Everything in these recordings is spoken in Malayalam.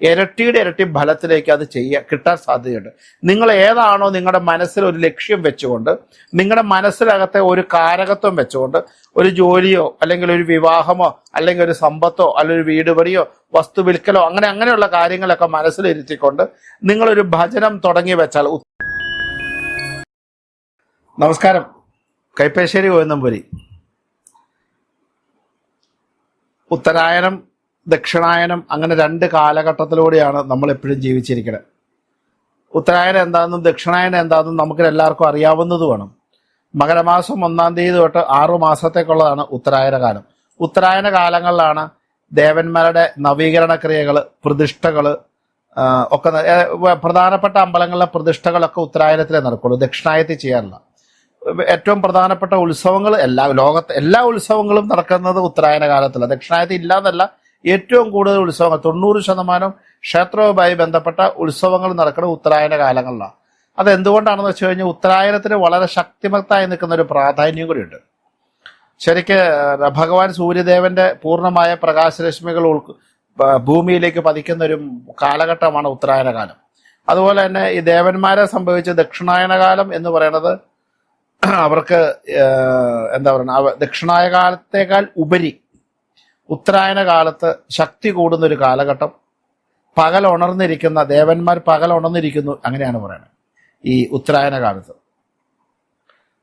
ഇരട്ടിയുടെ ഇരട്ടി ഫലത്തിലേക്ക് അത് കിട്ടാൻ സാധ്യതയുണ്ട്. നിങ്ങൾ ഏതാണോ നിങ്ങളുടെ മനസ്സിൽ ഒരു ലക്ഷ്യം വെച്ചുകൊണ്ട്, നിങ്ങളുടെ മനസ്സിലകത്തെ ഒരു കാരകത്വം വെച്ചുകൊണ്ട്, ഒരു ജോലിയോ അല്ലെങ്കിൽ ഒരു വിവാഹമോ അല്ലെങ്കിൽ ഒരു സമ്പത്തോ അല്ലെങ്കിൽ ഒരു വീട് പണിയോ വസ്തു വിൽക്കലോ അങ്ങനെയുള്ള കാര്യങ്ങളൊക്കെ മനസ്സിലിരുത്തിക്കൊണ്ട് നിങ്ങളൊരു ഭജനം തുടങ്ങി വെച്ചാൽ. നമസ്കാരം, കൈപ്പേശ്ശേരി ഗോവിന്ദംപുരി. ഉത്തരായനം, ദക്ഷിണായനം, അങ്ങനെ രണ്ട് കാലഘട്ടത്തിലൂടെയാണ് നമ്മൾ എപ്പോഴും ജീവിച്ചിരിക്കുന്നത്. ഉത്തരായനം എന്താണെന്നും ദക്ഷിണായനം എന്താണെന്നും നമുക്ക് എല്ലാവർക്കും അറിയാവുന്നതുമാണ്. മകരമാസം 1-ാം തീയതി തൊട്ട് 6 മാസത്തേക്കുള്ളതാണ് ഉത്തരായന കാലം. ഉത്തരായന കാലങ്ങളിലാണ് ദേവന്മാരുടെ നവീകരണ ക്രിയകൾ, പ്രതിഷ്ഠകൾ ഒക്കെ, പ്രധാനപ്പെട്ട അമ്പലങ്ങളിലെ പ്രതിഷ്ഠകളൊക്കെ ഉത്തരായനത്തിലേ നടക്കുള്ളൂ, ദക്ഷിണായത്തിൽ ചെയ്യാറില്ല. ഏറ്റവും പ്രധാനപ്പെട്ട ഉത്സവങ്ങൾ, ലോകത്തെ എല്ലാ ഉത്സവങ്ങളും നടക്കുന്നത് ഉത്തരായന കാലത്തിലാണ്. ദക്ഷിണായത്തിൽ ഇല്ലാന്നല്ല, ഏറ്റവും കൂടുതൽ ഉത്സവങ്ങൾ 90% ക്ഷേത്രവുമായി ബന്ധപ്പെട്ട ഉത്സവങ്ങൾ നടക്കുന്നത് ഉത്തരായന കാലങ്ങളിലാണ്. അതെന്തുകൊണ്ടാണെന്ന് വെച്ച് കഴിഞ്ഞാൽ ഉത്തരായനത്തിന് വളരെ ശക്തിമത്തായി നിൽക്കുന്ന ഒരു പ്രാധാന്യം കൂടിയുണ്ട്. ശരിക്ക് ഭഗവാൻ സൂര്യദേവന്റെ പൂർണ്ണമായ പ്രകാശരശ്മികൾ ഭൂമിയിലേക്ക് പതിക്കുന്ന ഒരു കാലഘട്ടമാണ് ഉത്തരായന കാലം. അതുപോലെ തന്നെ ഈ ദേവന്മാരെ സംഭവിച്ച ദക്ഷിണായന കാലം എന്ന് പറയുന്നത് അവർക്ക് എന്താ പറയുക, ദക്ഷിണായന കാലത്തേക്കാൾ ഉപരി ഉത്തരായന കാലത്ത് ശക്തി കൂടുന്ന ഒരു കാലഘട്ടം. പകൽ ഉണർന്നിരിക്കുന്ന ദേവന്മാർ പകൽ ഉണർന്നിരിക്കുന്നു, അങ്ങനെയാണ് പറയുന്നത്. ഈ ഉത്തരായന കാലത്ത്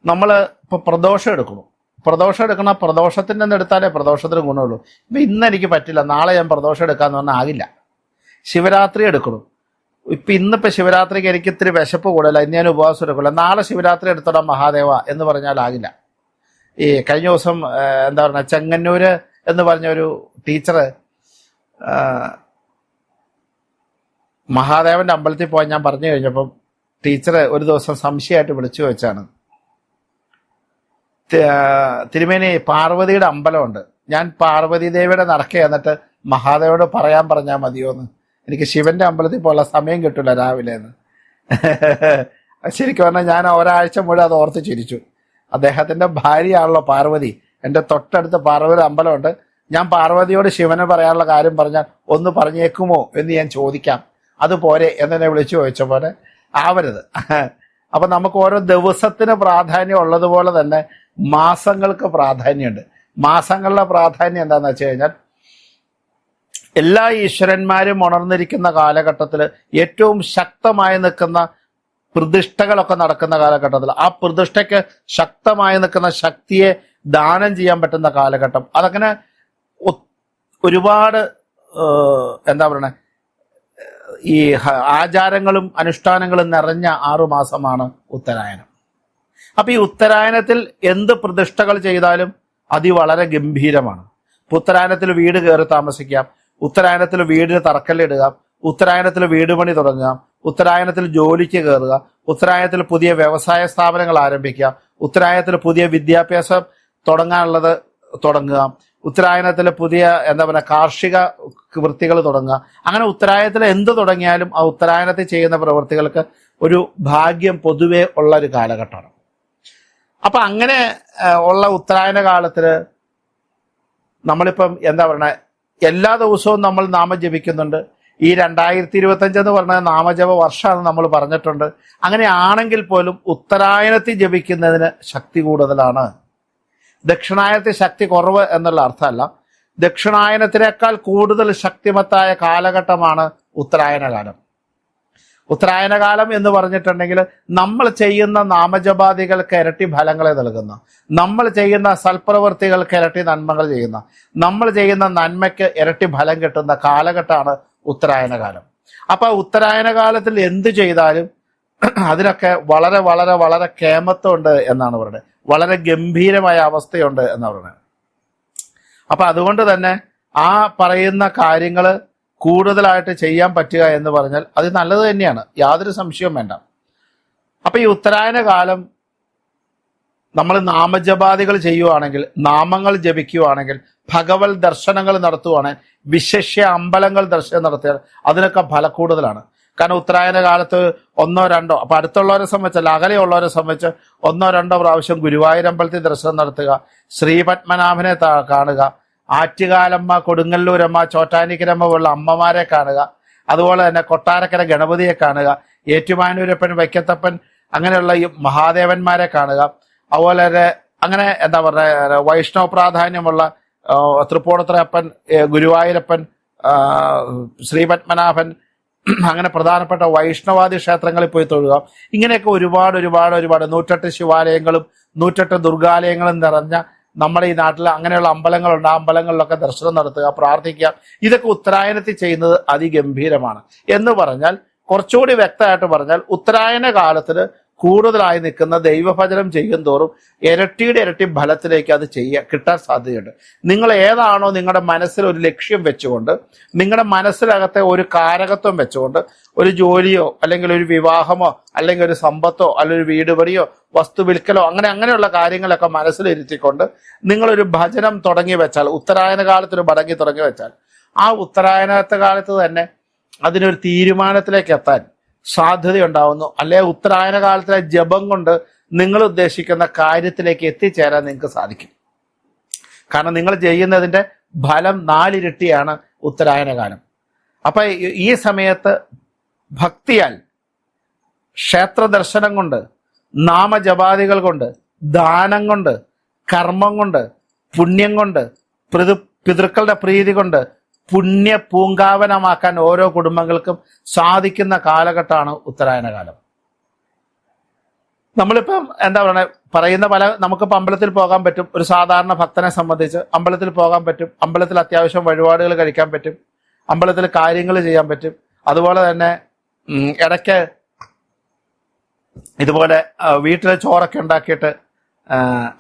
നമ്മൾ ഇപ്പൊ പ്രദോഷം എടുക്കണം. പ്രദോഷത്തിന്റെ ഒന്ന് എടുത്താലേ പ്രദോഷത്തിന് ഗുണമുള്ളൂ. ഇപ്പൊ ഇന്ന് എനിക്ക് പറ്റില്ല, നാളെ ഞാൻ പ്രദോഷം എടുക്കാന്ന് പറഞ്ഞാൽ ആകില്ല. ശിവരാത്രി എടുക്കണം. ഇന്നിപ്പോ ശിവരാത്രിക്ക് എനിക്ക് ഇത്തിരി വിശപ്പ് കൂടുതല, ഇന്ന് ഞാൻ ഉപവാസം എടുക്കില്ല, നാളെ ശിവരാത്രി എടുത്തോടാം മഹാദേവ എന്ന് പറഞ്ഞാൽ ആകില്ല. ഈ കഴിഞ്ഞ ദിവസം എന്താ പറയുക, ചെങ്ങന്നൂര് എന്ന് പറഞ്ഞ ഒരു ടീച്ചറ് മഹാദേവന്റെ അമ്പലത്തിൽ പോയി ഞാൻ പറഞ്ഞു കഴിഞ്ഞപ്പം ടീച്ചറ് ഒരു ദിവസം സംശയമായിട്ട് വിളിച്ചു വെച്ചാണ്, തിരുമേനി പാർവതിയുടെ അമ്പലമുണ്ട്, ഞാൻ പാർവതി ദേവിയുടെ നടക്കുക, എന്നിട്ട് മഹാദേവോട് പറയാൻ പറഞ്ഞാൽ മതിയോ എന്ന്, എനിക്ക് ശിവന്റെ അമ്പലത്തിൽ പോലുള്ള സമയം കിട്ടില്ല രാവിലെ എന്ന്. ശരിക്കും പറഞ്ഞാൽ ഞാൻ ഒരാഴ്ച മുഴുവൻ അത് ഓർത്ത് ചിരിച്ചു. അദ്ദേഹത്തിന്റെ ഭാര്യയാണല്ലോ പാർവതി. എൻ്റെ തൊട്ടടുത്ത് പാർവതി അമ്പലമുണ്ട്, ഞാൻ പാർവതിയോട് ശിവനെ പറയാനുള്ള കാര്യം പറഞ്ഞാൽ ഒന്ന് പറഞ്ഞേക്കുമോ എന്ന് ഞാൻ ചോദിക്കാം, അതുപോലെ എന്നെ വിളിച്ചു ചോദിച്ച പോലെ ആവരുത്. അപ്പൊ നമുക്ക് ഓരോ ദിവസത്തിന് പ്രാധാന്യം ഉള്ളതുപോലെ തന്നെ മാസങ്ങൾക്ക് പ്രാധാന്യമുണ്ട്. മാസങ്ങളുടെ പ്രാധാന്യം എന്താണെന്ന് വെച്ച് കഴിഞ്ഞാൽ, എല്ലാ ഈശ്വരന്മാരും ഉണർന്നിരിക്കുന്ന കാലഘട്ടത്തിൽ ഏറ്റവും ശക്തമായി നിൽക്കുന്ന പ്രതിഷ്ഠകളൊക്കെ നടക്കുന്ന കാലഘട്ടത്തിൽ ആ പ്രതിഷ്ഠയ്ക്ക് ശക്തമായി നിൽക്കുന്ന ശക്തിയെ ദാനം ചെയ്യാൻ പറ്റുന്ന കാലഘട്ടം. അതങ്ങനെ ഒരുപാട് എന്താ പറയണേ, ഈ ആചാരങ്ങളും അനുഷ്ഠാനങ്ങളും നിറഞ്ഞ 6 മാസമാണ് ഉത്തരായനം. അപ്പൊ ഈ ഉത്തരായനത്തിൽ എന്ത് പ്രതിഷ്ഠകൾ ചെയ്താലും അത് വളരെ ഗംഭീരമാണ്. ഉത്തരായനത്തിൽ വീട് കയറി താമസിക്കാം, ഉത്തരായനത്തിൽ വീടിന് തറക്കല്ലിടുക, ഉത്തരായനത്തിൽ വീട് പണി തുടങ്ങുക, ഉത്തരായനത്തിൽ ജോലിക്ക് കയറുക, ഉത്തരായനത്തിൽ പുതിയ വ്യവസായ സ്ഥാപനങ്ങൾ ആരംഭിക്കുക, ഉത്തരായനത്തിൽ പുതിയ വിദ്യാഭ്യാസം തുടങ്ങാനുള്ളത് തുടങ്ങുക, ഉത്തരായനത്തിൽ പുതിയ എന്താ പറയുക കാർഷിക വൃത്തികൾ തുടങ്ങുക. അങ്ങനെ ഉത്തരായനത്തിൽ എന്ത് തുടങ്ങിയാലും ആ ഉത്തരായനത്തിൽ ചെയ്യുന്ന പ്രവൃത്തികൾക്ക് ഒരു ഭാഗ്യം പൊതുവെ ഉള്ള ഒരു കാലഘട്ടമാണ്. അപ്പൊ അങ്ങനെ ഉള്ള ഉത്തരായന കാലത്തില് നമ്മളിപ്പം എന്താ പറയണ, എല്ലാ ദിവസവും നമ്മൾ നാമം ജപിക്കുന്നുണ്ട്. ഈ 2025 എന്ന് പറഞ്ഞ നാമജപ വർഷമാണെന്ന് നമ്മൾ പറഞ്ഞിട്ടുണ്ട്. അങ്ങനെ ആണെങ്കിൽ പോലും ഉത്തരായനത്തിൽ ജപിക്കുന്നതിന് ശക്തി കൂടുതലാണ്. ദക്ഷിണായനത്തിൽ ശക്തി കുറവ് എന്നുള്ള അർത്ഥമല്ല, ദക്ഷിണായനത്തിനേക്കാൾ കൂടുതൽ ശക്തിമത്തായ കാലഘട്ടമാണ് ഉത്തരായന കാലം. ഉത്തരായന കാലം എന്ന് പറഞ്ഞിട്ടുണ്ടെങ്കിൽ നമ്മൾ ചെയ്യുന്ന നാമജപാദികൾക്ക് ഇരട്ടി ഫലങ്ങളെ നൽകുന്ന, നമ്മൾ ചെയ്യുന്ന സൽപ്രവൃത്തികൾക്ക് ഇരട്ടി നന്മകൾ ചെയ്യുന്ന, നമ്മൾ ചെയ്യുന്ന നന്മയ്ക്ക് ഇരട്ടി ഫലം കിട്ടുന്ന കാലഘട്ടമാണ് ഉത്തരായന കാലം. അപ്പൊ ഉത്തരായന കാലത്തിൽ എന്ത് ചെയ്താലും അതിനൊക്കെ വളരെ വളരെ വളരെ കേമത്വമുണ്ട് എന്നാണ് പറയുന്നത്, വളരെ ഗംഭീരമായ അവസ്ഥയുണ്ട് എന്നാണ് പറയുന്നത്. അപ്പൊ അതുകൊണ്ട് തന്നെ ആ പറയുന്ന കാര്യങ്ങൾ കൂടുതലായിട്ട് ചെയ്യാൻ പറ്റുക എന്ന് പറഞ്ഞാൽ അത് നല്ലത് തന്നെയാണ്, യാതൊരു സംശയവും വേണ്ട. അപ്പൊ ഈ ഉത്തരായന കാലം നമ്മൾ നാമജപാദികൾ ചെയ്യുവാണെങ്കിൽ, നാമങ്ങൾ ജപിക്കുവാണെങ്കിൽ, ഭഗവത് ദർശനങ്ങൾ നടത്തുവാണെങ്കിൽ, വിശേഷ്യ അമ്പലങ്ങൾ ദർശനം നടത്തിയാൽ അതിനൊക്കെ ഫല കൂടുതലാണ്. കാരണം ഉത്തരായന കാലത്ത് 1-2, അപ്പൊ അടുത്തുള്ളവരെ സംബന്ധിച്ചല്ല, അകലെയുള്ളവരെ സംബന്ധിച്ച് 1-2 പ്രാവശ്യം ഗുരുവായൂരമ്പലത്തിൽ ദർശനം നടത്തുക, ശ്രീപത്മനാഭനെ കാണുക, ആറ്റുകാലമ്മ, കൊടുങ്ങല്ലൂരമ്മ, ചോറ്റാനിക്കരമ്മ പോലുള്ള അമ്മമാരെ കാണുക. അതുപോലെ തന്നെ കൊട്ടാരക്കര ഗണപതിയെ കാണുക, ഏറ്റുമാനൂരപ്പൻ, വൈക്കത്തപ്പൻ, അങ്ങനെയുള്ള ഈ മഹാദേവന്മാരെ കാണുക. അതുപോലെ തന്നെ അങ്ങനെ എന്താ പറയുക, വൈഷ്ണവ പ്രാധാന്യമുള്ള തൃപ്പൂണിത്തുറയപ്പൻ, ഗുരുവായൂരപ്പൻ, ശ്രീപത്മനാഭൻ, അങ്ങനെ പ്രധാനപ്പെട്ട വൈഷ്ണവാദി ക്ഷേത്രങ്ങളിൽ പോയി തൊഴുക. ഇങ്ങനെയൊക്കെ ഒരുപാട് ഒരുപാട് ഒരുപാട് 108 ശിവാലയങ്ങളും 108 ദുർഗാലയങ്ങളും നിറഞ്ഞ നമ്മുടെ ഈ നാട്ടിൽ അങ്ങനെയുള്ള അമ്പലങ്ങളുണ്ട്. ആ അമ്പലങ്ങളിലൊക്കെ ദർശനം നടത്തുക, പ്രാർത്ഥിക്കുക. ഇതൊക്കെ ഉത്തരായനത്തിൽ ചെയ്യുന്നത് അതിഗംഭീരമാണ്. എന്ന് പറഞ്ഞാൽ, കുറച്ചുകൂടി വ്യക്തമായിട്ട് പറഞ്ഞാൽ, ഉത്തരായന കാലത്തിന് കൂടുതലായി നിൽക്കുന്ന ദൈവഭജനം ചെയ്യും തോറും ഇരട്ടിയുടെ ഇരട്ടി ഫലത്തിലേക്ക് അത് കിട്ടാൻ സാധ്യതയുണ്ട്. നിങ്ങൾ ഏതാണോ നിങ്ങളുടെ മനസ്സിൽ ഒരു ലക്ഷ്യം വെച്ചുകൊണ്ട്, നിങ്ങളുടെ മനസ്സിലകത്തെ ഒരു കാരകത്വം വെച്ചുകൊണ്ട്, ഒരു ജോലിയോ അല്ലെങ്കിൽ ഒരു വിവാഹമോ അല്ലെങ്കിൽ ഒരു സമ്പത്തോ അല്ലെങ്കിൽ ഒരു വീട് പണിയോ വസ്തു വിൽക്കലോ അങ്ങനെയുള്ള കാര്യങ്ങളൊക്കെ മനസ്സിലിരുത്തിക്കൊണ്ട് നിങ്ങളൊരു ഭജനം തുടങ്ങി വെച്ചാൽ, ഉത്തരായന കാലത്തൊരു മടങ്ങി തുടങ്ങി വെച്ചാൽ, ആ ഉത്തരായനത്തെ കാലത്ത് തന്നെ അതിനൊരു തീരുമാനത്തിലേക്ക് എത്താൻ സാധ്യതയുണ്ടാവുന്നു. അല്ലെങ്കിൽ ഉത്തരായന കാലത്തിലെ ജപം കൊണ്ട് നിങ്ങൾ ഉദ്ദേശിക്കുന്ന കാര്യത്തിലേക്ക് എത്തിച്ചേരാൻ നിങ്ങൾക്ക് സാധിക്കും. കാരണം നിങ്ങൾ ചെയ്യുന്നതിൻ്റെ ഫലം 4 ഇരട്ടിയാണ് ഉത്തരായന കാലം. അപ്പൊ ഈ സമയത്ത് ഭക്തിയാൽ, ക്ഷേത്ര ദർശനം കൊണ്ട്, നാമജപാദികൾ കൊണ്ട്, ദാനം കൊണ്ട്, കർമ്മം കൊണ്ട്, പുണ്യം കൊണ്ട്, പിതൃക്കളുടെ പ്രീതി കൊണ്ട് പുണ്യ പൂങ്കാവനമാക്കാൻ ഓരോ കുടുംബങ്ങൾക്കും സാധിക്കുന്ന കാലഘട്ടമാണ് ഉത്തരായന കാലം. നമ്മളിപ്പം എന്താ പറയുന്ന നമുക്കിപ്പോൾ അമ്പലത്തിൽ പോകാൻ പറ്റും. ഒരു സാധാരണ ഭക്തനെ സംബന്ധിച്ച് അമ്പലത്തിൽ പോകാൻ പറ്റും, അമ്പലത്തിൽ അത്യാവശ്യം വഴിപാടുകൾ കഴിക്കാൻ പറ്റും, അമ്പലത്തിൽ കാര്യങ്ങൾ ചെയ്യാൻ പറ്റും. അതുപോലെ തന്നെ ഇടയ്ക്ക് ഇതുപോലെ വീട്ടിൽ ചോറൊക്കെ ഉണ്ടാക്കിയിട്ട്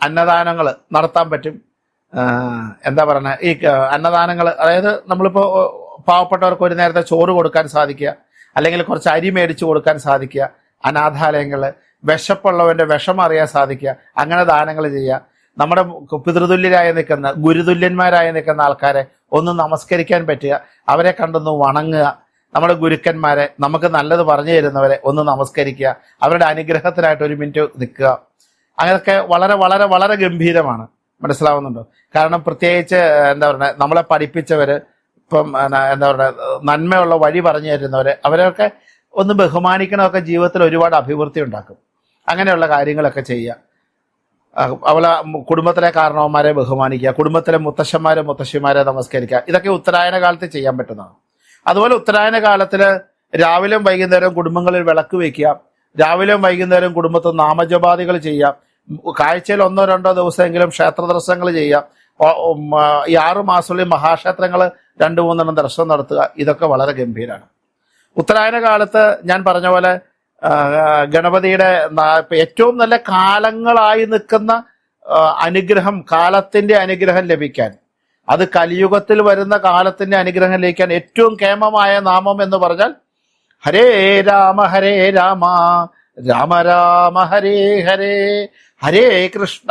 അന്നദാനങ്ങൾ നടത്താൻ പറ്റും. എന്താ പറയുക, ഈ അന്നദാനങ്ങൾ, അതായത് നമ്മളിപ്പോൾ പാവപ്പെട്ടവർക്ക് ഒരു നേരത്തെ ചോറ് കൊടുക്കാൻ സാധിക്കുക, അല്ലെങ്കിൽ കുറച്ച് അരി മേടിച്ചു കൊടുക്കാൻ സാധിക്കുക, അനാഥാലയങ്ങളിൽ വിശപ്പുള്ളവൻ്റെ വിഷം അറിയാൻ സാധിക്കുക, അങ്ങനെ ദാനങ്ങൾ ചെയ്യുക. നമ്മുടെ പിതൃതുല്യരായി നിൽക്കുന്ന, ഗുരുതുല്യന്മാരായി നിൽക്കുന്ന ആൾക്കാരെ ഒന്ന് നമസ്കരിക്കാൻ പറ്റുക, അവരെ കണ്ടൊന്ന് വണങ്ങുക. നമ്മുടെ ഗുരുക്കന്മാരെ, നമുക്ക് നല്ലത് പറഞ്ഞു തരുന്നവരെ ഒന്ന് നമസ്കരിക്കുക, അവരുടെ അനുഗ്രഹത്തിനായിട്ട് 1 മിനിറ്റ് നിൽക്കുക. അങ്ങനെയൊക്കെ വളരെ വളരെ വളരെ ഗംഭീരമാണ്. മനസ്സിലാവുന്നുണ്ടോ? കാരണം പ്രത്യേകിച്ച് എന്താ പറയുക, നമ്മളെ പഠിപ്പിച്ചവര്, ഇപ്പം എന്താ പറയുക, നന്മയുള്ള വഴി പറഞ്ഞു തരുന്നവര്, അവരൊക്കെ ഒന്ന് ബഹുമാനിക്കണമൊക്കെ ജീവിതത്തിൽ ഒരുപാട് അഭിവൃദ്ധി ഉണ്ടാക്കും. അങ്ങനെയുള്ള കാര്യങ്ങളൊക്കെ ചെയ്യുക. അവളെ കുടുംബത്തിലെ കാരണവന്മാരെ ബഹുമാനിക്കുക, കുടുംബത്തിലെ മുത്തശ്ശിമാരെ നമസ്കരിക്കുക. ഇതൊക്കെ ഉത്തരായന കാലത്ത് ചെയ്യാൻ പറ്റുന്നതാണ്. അതുപോലെ ഉത്തരായന കാലത്തിൽ രാവിലെയും വൈകുന്നേരവും കുടുംബങ്ങളിൽ വിളക്ക് വയ്ക്കുക, രാവിലെയും വൈകുന്നേരവും കുടുംബത്തിൽ നാമജപാദികൾ ചെയ്യുക, ആഴ്ചയിൽ 1-2 ദിവസമെങ്കിലും ക്ഷേത്ര ദർശനങ്ങൾ ചെയ്യുക. ഈ 6 മാസമുള്ളിൽ മഹാക്ഷേത്രങ്ങൾ 2-3 ദർശനം നടത്തുക. ഇതൊക്കെ വളരെ ഗംഭീരമാണ്. ഉത്തരായന കാലത്ത് ഞാൻ പറഞ്ഞ പോലെ ഗണപതിയുടെ ഏറ്റവും നല്ല കാലങ്ങളായി നിൽക്കുന്ന അനുഗ്രഹം, കാലത്തിന്റെ അനുഗ്രഹം ലഭിക്കാൻ, അത് കലിയുഗത്തിൽ വരുന്ന കാലത്തിന്റെ അനുഗ്രഹം ലഭിക്കാൻ ഏറ്റവും കേമമായ നാമം എന്ന് പറഞ്ഞാൽ ഹരേ രാമ രാമ രാമ ഹരേ ഹരേ, ഹരേ കൃഷ്ണ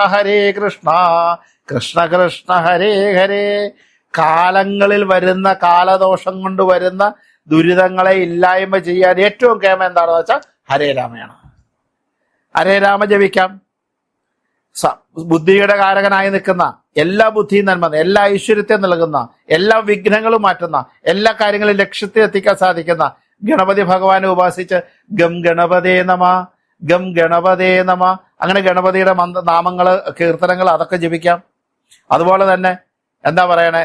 കൃഷ്ണ കൃഷ്ണ ഹരേ ഹരേ. കാലങ്ങളിൽ വരുന്ന, കാലദോഷം കൊണ്ട് വരുന്ന ദുരിതങ്ങളെ ഇല്ലായ്മ ചെയ്യാൻ ഏറ്റവും കേമം എന്താണെന്ന് വെച്ചാൽ ഹരേ രാമയാണ്. ഹരേ രാമ ജപിക്കാം. ബുദ്ധിയുടെ കാരകനായി നിൽക്കുന്ന, എല്ലാ ബുദ്ധിയും നന്മ, എല്ലാ ഐശ്വര്യത്തെയും നൽകുന്ന, എല്ലാ വിഘ്നങ്ങളും മാറ്റുന്ന, എല്ലാ കാര്യങ്ങളും ലക്ഷ്യത്തിൽ എത്തിക്കാൻ സാധിക്കുന്ന ഗണപതി ഭഗവാനെ ഉപാസിച്ച് ഗം ഗണപതേ നമ, ഗം ഗണപതേ നമ, അങ്ങനെ ഗണപതിയുടെ നാമങ്ങള്, കീർത്തനങ്ങൾ, അതൊക്കെ ജപിക്കാം. അതുപോലെ തന്നെ എന്താ പറയണേ,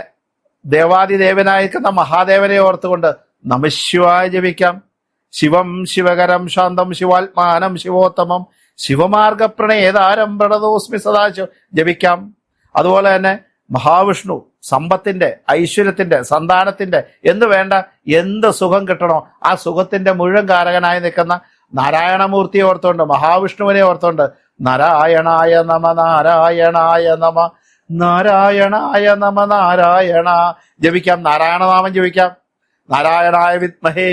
ദേവാദിദേവനായിരിക്കുന്ന മഹാദേവനെ ഓർത്തുകൊണ്ട് നമഃശിവായ ജപിക്കാം. ശിവം ശിവകരം ശാന്തം ശിവാത്മാനം ശിവോത്തമം ശിവമാർഗപ്രണേതാരം പ്രണതോസ്മി സദാശിവം ജപിക്കാം. അതുപോലെ തന്നെ മഹാവിഷ്ണു സമ്പത്തിന്റെ, ഐശ്വര്യത്തിന്റെ, സന്താനത്തിന്റെ എന്ന് വേണ്ട എന്ത് സുഖം കിട്ടണോ ആ സുഖത്തിന്റെ മുഴുവൻ കാരകനായി നിൽക്കുന്ന നാരായണമൂർത്തിയെ ഓർത്തുകൊണ്ട്, മഹാവിഷ്ണുവിനെ ഓർത്തുകൊണ്ട് നാരായണായ നമ നാരായണായ നമ നാരായണായ നമ നാരായണ ജപിക്കാം. നാരായണനാമം ജപിക്കാം. നാരായണായ വിദ്മഹേ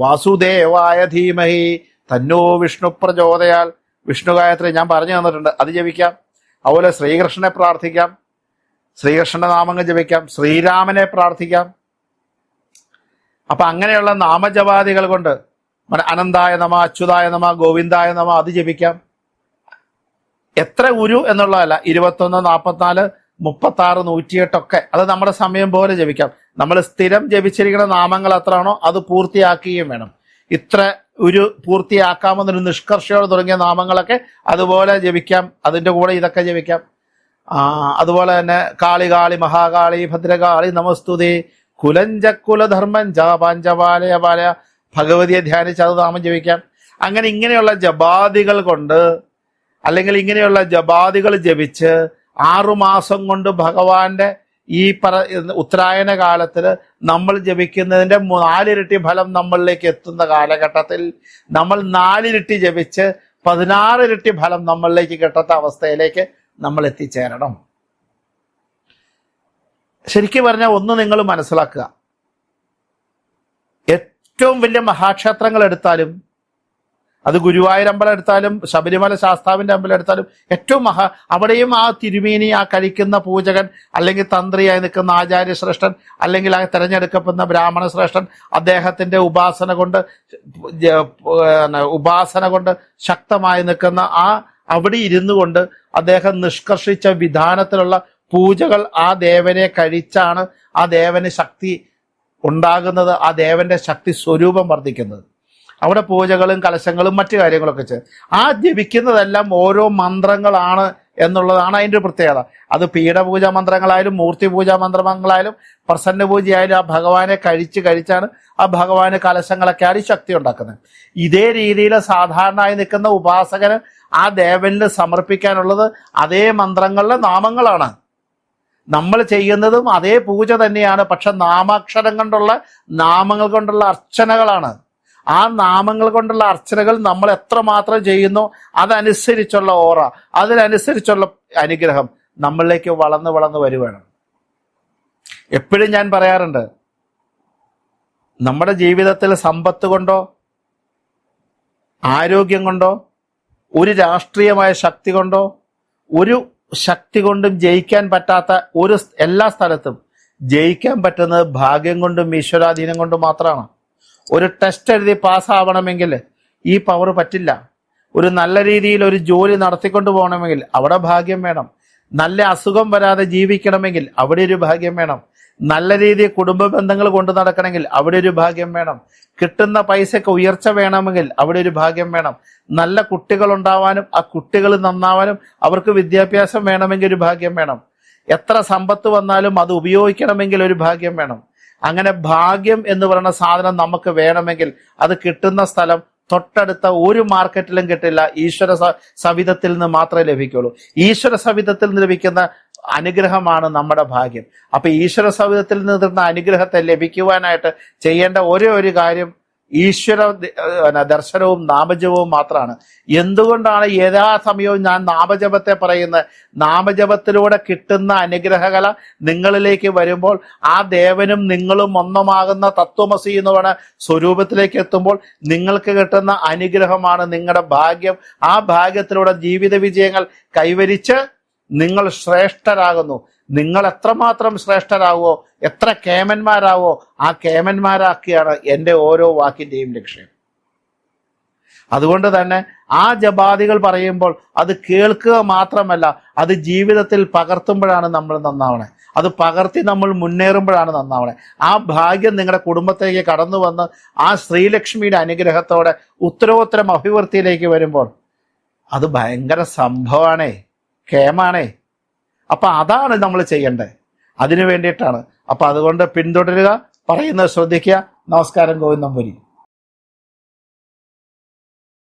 വാസുദേവായ ധീമഹി തന്നോ വിഷ്ണു പ്രചോദയാൽ. വിഷ്ണു ഗായത്രി ഞാൻ പറഞ്ഞു തന്നിട്ടുണ്ട്, അത് ജപിക്കാം. അതുപോലെ ശ്രീകൃഷ്ണനെ പ്രാർത്ഥിക്കാം, ശ്രീകൃഷ്ണന്റെ നാമങ്ങൾ ജപിക്കാം, ശ്രീരാമനെ പ്രാർത്ഥിക്കാം. അപ്പൊ അങ്ങനെയുള്ള നാമജപാദികൾ കൊണ്ട് അനന്തായ നമ, അച്യുതായ നമ, ഗോവിന്ദായ നമ അത് ജപിക്കാം. എത്ര ഉരു എന്നുള്ളതല്ല, 21, 44, 36, 108 അത് നമ്മുടെ സമയം പോലെ ജപിക്കാം. നമ്മൾ സ്ഥിരം ജപിച്ചിരിക്കുന്ന നാമങ്ങൾ എത്രയാണോ അത് പൂർത്തിയാക്കുകയും വേണം. ഇത്ര ഒരു പൂർത്തിയാക്കാമെന്നൊരു നിഷ്കർഷയോടെ തുടങ്ങിയ നാമങ്ങളൊക്കെ അതുപോലെ ജപിക്കാം. അതിൻ്റെ കൂടെ ഇതൊക്കെ ജപിക്കാം. അതുപോലെ തന്നെ കാളി കാളി മഹാകാളി ഭദ്രകാളി നമസ്തുതേ കുലഞ്ചക്കുലധർമ്മഞ്ച പാഞ്ചപാലയ പാലയ ഭഗവതിയെ ധ്യാനിച്ച് അത് നാമം ജപിക്കാം. അങ്ങനെ ഇങ്ങനെയുള്ള ജപാദികൾ കൊണ്ട് അല്ലെങ്കിൽ ഇങ്ങനെയുള്ള ജപാദികൾ ജപിച്ച് 6 മാസം കൊണ്ട് ഭഗവാന്റെ ഈ ഉത്തരായന കാലത്തിൽ നമ്മൾ ജപിക്കുന്നതിൻ്റെ 4 ഇരട്ടി ഫലം നമ്മളിലേക്ക് എത്തുന്ന കാലഘട്ടത്തിൽ നമ്മൾ 4 ഇരട്ടി ജപിച്ച് 16 ഇരട്ടി ഫലം നമ്മളിലേക്ക് കിട്ടുന്ന അവസ്ഥയിലേക്ക് നമ്മൾ എത്തിച്ചേരണം. ശരിക്കും പറഞ്ഞാൽ ഒന്ന് നിങ്ങൾ മനസ്സിലാക്കുക, ഏറ്റവും വലിയ മഹാക്ഷേത്രങ്ങൾ എടുത്താലും, അത് ഗുരുവായൂരമ്പലം എടുത്താലും ശബരിമല ശാസ്താവിന്റെ അമ്പലം എടുത്താലും, ഏറ്റവും അവിടെയും ആ തിരുമേനി, ആ കഴിക്കുന്ന പൂജകൻ അല്ലെങ്കിൽ തന്ത്രിയായി നിൽക്കുന്ന ആചാര്യശ്രേഷ്ഠൻ അല്ലെങ്കിൽ ആ തിരഞ്ഞെടുക്കപ്പെടുന്ന ബ്രാഹ്മണ ശ്രേഷ്ഠൻ അദ്ദേഹത്തിന്റെ ഉപാസന കൊണ്ട് ശക്തമായി നിൽക്കുന്ന അവിടെ ഇരുന്നു കൊണ്ട് അദ്ദേഹം നിഷ്കർഷിച്ച വിധാനത്തിലുള്ള പൂജകൾ ആ ദേവനെ കഴിച്ചാണ് ആ ദേവന് ശക്തി ഉണ്ടാകുന്നത്, ആ ദേവന്റെ ശക്തി സ്വരൂപം വർദ്ധിക്കുന്നത്. അവിടെ പൂജകളും കലശങ്ങളും മറ്റു കാര്യങ്ങളൊക്കെ ആ ജപിക്കുന്നതെല്ലാം ഓരോ മന്ത്രങ്ങളാണ് എന്നുള്ളതാണ് അതിൻ്റെ പ്രത്യേകത. അത് പീഠപൂജ മന്ത്രങ്ങളായാലും മൂർത്തി പൂജാ മന്ത്രങ്ങളായാലും പ്രസന്ന പൂജയായാലും ആ ഭഗവാനെ കഴിച്ചാണ് ആ ഭഗവാന് കലശങ്ങളൊക്കെ ആടി ശക്തി ഉണ്ടാക്കുന്നത്. ഇതേ രീതിയിൽ സാധാരണയായി നിൽക്കുന്ന ഉപാസകന് ആ ദേവനിൽ സമർപ്പിക്കാനുള്ളത് അതേ മന്ത്രങ്ങളിലെ നാമങ്ങളാണ്. നമ്മൾ ചെയ്യുന്നതും അതേ പൂജ തന്നെയാണ്, പക്ഷെ നാമാക്ഷരം കൊണ്ടുള്ള നാമങ്ങൾ കൊണ്ടുള്ള അർച്ചനകളാണ്. ആ നാമങ്ങൾ കൊണ്ടുള്ള അർച്ചനകൾ നമ്മൾ എത്രമാത്രം ചെയ്യുന്നു അതനുസരിച്ചുള്ള ഓറ, അതിനനുസരിച്ചുള്ള അനുഗ്രഹം നമ്മളിലേക്ക് വളർന്ന് വരുവാണ്. എപ്പോഴും ഞാൻ പറയാറുണ്ട്, നമ്മുടെ ജീവിതത്തിൽ സമ്പത്ത് കൊണ്ടോ ആരോഗ്യം കൊണ്ടോ ഒരു രാഷ്ട്രീയമായ ശക്തി കൊണ്ടോ ഒരു ശക്തി കൊണ്ടും ജയിക്കാൻ പറ്റാത്ത എല്ലാ സ്ഥലത്തും ജയിക്കാൻ പറ്റുന്നത് ഭാഗ്യം കൊണ്ടും ഈശ്വരാധീനം കൊണ്ടും മാത്രമാണ്. ഒരു ടെസ്റ്റ് എഴുതി പാസ്സാവണമെങ്കിൽ ഈ പവർ പറ്റില്ല. ഒരു നല്ല രീതിയിൽ ഒരു ജോലി നടത്തിക്കൊണ്ട് പോകണമെങ്കിൽ അവിടെ ഭാഗ്യം വേണം. നല്ല അസുഖം വരാതെ ജീവിക്കണമെങ്കിൽ അവിടെ ഒരു ഭാഗ്യം വേണം. നല്ല രീതിയിൽ കുടുംബ ബന്ധങ്ങൾ കൊണ്ടു നടക്കണമെങ്കിൽ അവിടെ ഒരു ഭാഗ്യം വേണം. കിട്ടുന്ന പൈസക്ക് ഉയർച്ച വേണമെങ്കിൽ അവിടെ ഒരു ഭാഗ്യം വേണം. നല്ല കുട്ടികൾ ഉണ്ടാവാനും ആ കുട്ടികൾ നന്നാവാനും അവർക്ക് വിദ്യാഭ്യാസം വേണമെങ്കിൽ ഒരു ഭാഗ്യം വേണം. എത്ര സമ്പത്ത് വന്നാലും അത് ഉപയോഗിക്കണമെങ്കിൽ ഒരു ഭാഗ്യം വേണം. അങ്ങനെ ഭാഗ്യം എന്ന് പറയുന്ന സാധനം നമുക്ക് വേണമെങ്കിൽ അത് കിട്ടുന്ന സ്ഥലം തൊട്ടടുത്ത ഒരു മാർക്കറ്റിലും കിട്ടില്ല. ഈശ്വര സവിധത്തിൽ നിന്ന് മാത്രമേ ലഭിക്കുള്ളൂ. ഈശ്വര സവിധത്തിൽ നിന്ന് ലഭിക്കുന്ന അനുഗ്രഹമാണ് നമ്മുടെ ഭാഗ്യം. അപ്പൊ ഈശ്വര സവിധത്തിൽ നിന്ന് അനുഗ്രഹത്തെ ലഭിക്കുവാനായിട്ട് ചെയ്യേണ്ട ഒരു കാര്യം ഈശ്വര ദർശനവും നാമജപവും മാത്രമാണ്. എന്തുകൊണ്ടാണ് യഥാസമയവും ഞാൻ നാമജപത്തെ പറയുന്നത്? നാമജപത്തിലൂടെ കിട്ടുന്ന അനുഗ്രഹകല നിങ്ങളിലേക്ക് വരുമ്പോൾ ആ ദേവനും നിങ്ങളും ഒന്നമാകുന്ന തത്വമസി എന്ന് പറയുന്ന സ്വരൂപത്തിലേക്ക് എത്തുമ്പോൾ നിങ്ങൾക്ക് കിട്ടുന്ന അനുഗ്രഹമാണ് നിങ്ങളുടെ ഭാഗ്യം. ആ ഭാഗ്യത്തിലൂടെ ജീവിത വിജയങ്ങൾ കൈവരിച്ച് നിങ്ങൾ ശ്രേഷ്ഠരാകുന്നു. നിങ്ങൾ എത്രമാത്രം ശ്രേഷ്ഠരാകുവോ, എത്ര കേമന്മാരാവോ ആ കേമന്മാരാക്കിയാണ് എൻ്റെ ഓരോ വാക്കിൻ്റെയും ലക്ഷ്യം. അതുകൊണ്ട് തന്നെ ആ ജപാദികൾ പറയുമ്പോൾ അത് കേൾക്കുക മാത്രമല്ല, അത് ജീവിതത്തിൽ പകർത്തുമ്പോഴാണ് നമ്മൾ നന്നാവണേ. അത് പകർത്തി നമ്മൾ മുന്നേറുമ്പോഴാണ് നന്നാവണേ. ആ ഭാഗ്യം നിങ്ങളുടെ കുടുംബത്തേക്ക് കടന്നു വന്ന് ആ ശ്രീലക്ഷ്മിയുടെ അനുഗ്രഹത്തോടെ ഉത്തരോത്തരം അഭിവൃദ്ധിയിലേക്ക് വരുമ്പോൾ അത് ഭയങ്കര സംഭവമാണേ, കേമാണേ. അപ്പൊ അതാണ് നമ്മൾ ചെയ്യേണ്ടത്. അതിനു വേണ്ടിയിട്ടാണ്. അപ്പൊ അതുകൊണ്ട് പിന്തുടരുക, പറയുന്നത് ശ്രദ്ധിക്കുക. നമസ്കാരം. ഗോവിന്ദം പുരി.